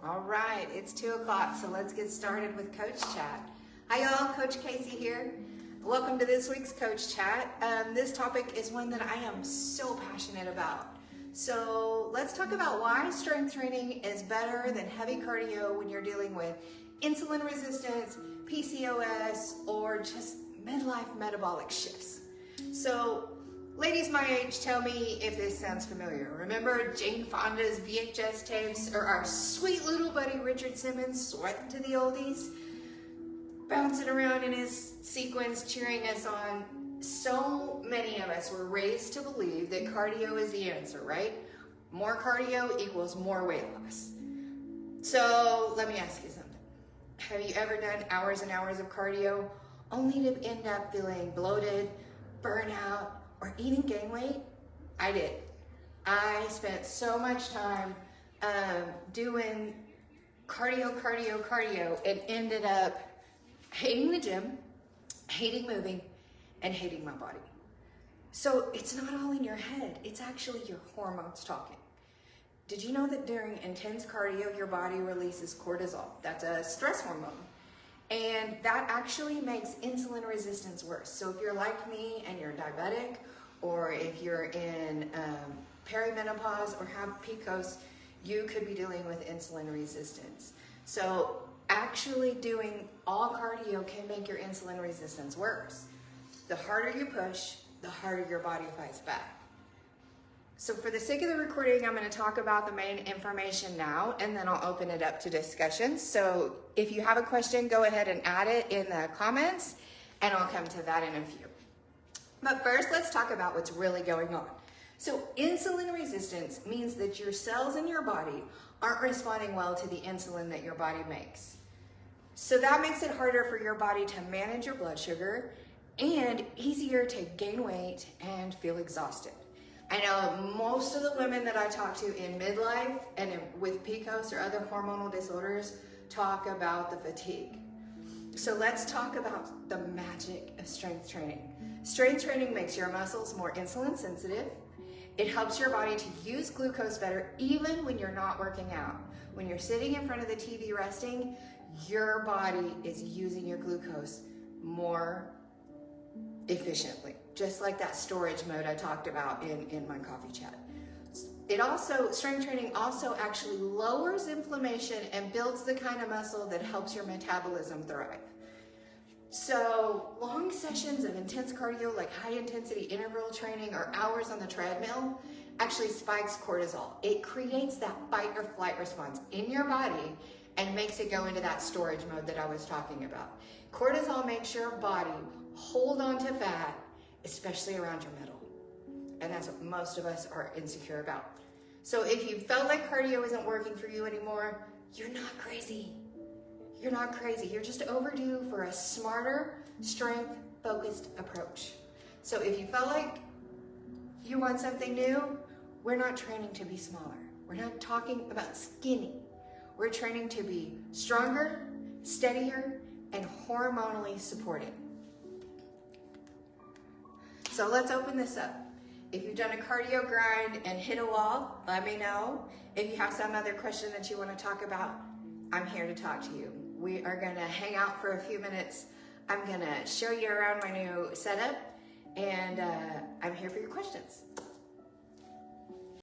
All right, it's 2 o'clock, so let's get started with Coach Chat. Hi y'all, Coach Kaci here. Welcome to this week's Coach Chat. This topic is one that I am so passionate about. So let's talk about why strength training is better than heavy cardio when you're dealing with insulin resistance, PCOS, or just midlife metabolic shifts. So ladies my age, tell me if this sounds familiar. Remember Jane Fonda's VHS tapes, or our sweet little buddy Richard Simmons sweating to the oldies, bouncing around in his sequins, cheering us on. So many of us were raised to believe that cardio is the answer, right? More cardio equals more weight loss. So let me ask you something. Have you ever done hours and hours of cardio only to end up feeling bloated, burnout, or even gain weight? I did. I spent so much time doing cardio, and ended up hating the gym, hating moving, and hating my body. So it's not all in your head. It's actually your hormones talking. Did you know that during intense cardio, your body releases cortisol? That's a stress hormone. And that actually makes insulin resistance worse. So if you're like me and you're diabetic, or if you're in perimenopause or have PCOS, you could be dealing with insulin resistance. So actually doing all cardio can make your insulin resistance worse. The harder you push, the harder your body fights back. So for the sake of the recording, I'm going to talk about the main information now, and then I'll open it up to discussion. So if you have a question, go ahead and add it in the comments, and I'll come to that in a few. But first, let's talk about what's really going on. So insulin resistance means that your cells in your body aren't responding well to the insulin that your body makes. So that makes it harder for your body to manage your blood sugar and easier to gain weight and feel exhausted. I know most of the women that I talk to in midlife and with PCOS or other hormonal disorders talk about the fatigue. So let's talk about the magic of strength training. Strength training makes your muscles more insulin sensitive. It helps your body to use glucose better even when you're not working out. When you're sitting in front of the TV resting, your body is using your glucose more efficiently, just like that storage mode I talked about in my coffee chat. Strength training also actually lowers inflammation and builds the kind of muscle that helps your metabolism thrive. So long sessions of intense cardio, like high intensity interval training or hours on the treadmill, actually spikes cortisol. It creates that fight or flight response in your body and makes it go into that storage mode that I was talking about. Cortisol makes your body hold on to fat, especially around your middle. And that's what most of us are insecure about. So if you felt like cardio isn't working for you anymore, you're not crazy. You're not crazy. You're just overdue for a smarter, strength-focused approach. So if you felt like you want something new, we're not training to be smaller. We're not talking about skinny. We're training to be stronger, steadier, and hormonally supported. So let's open this up. If you've done a cardio grind and hit a wall, let me know. If you have some other question that you want to talk about, I'm here to talk to you. We are going to hang out for a few minutes. I'm going to show you around my new setup, and I'm here for your questions.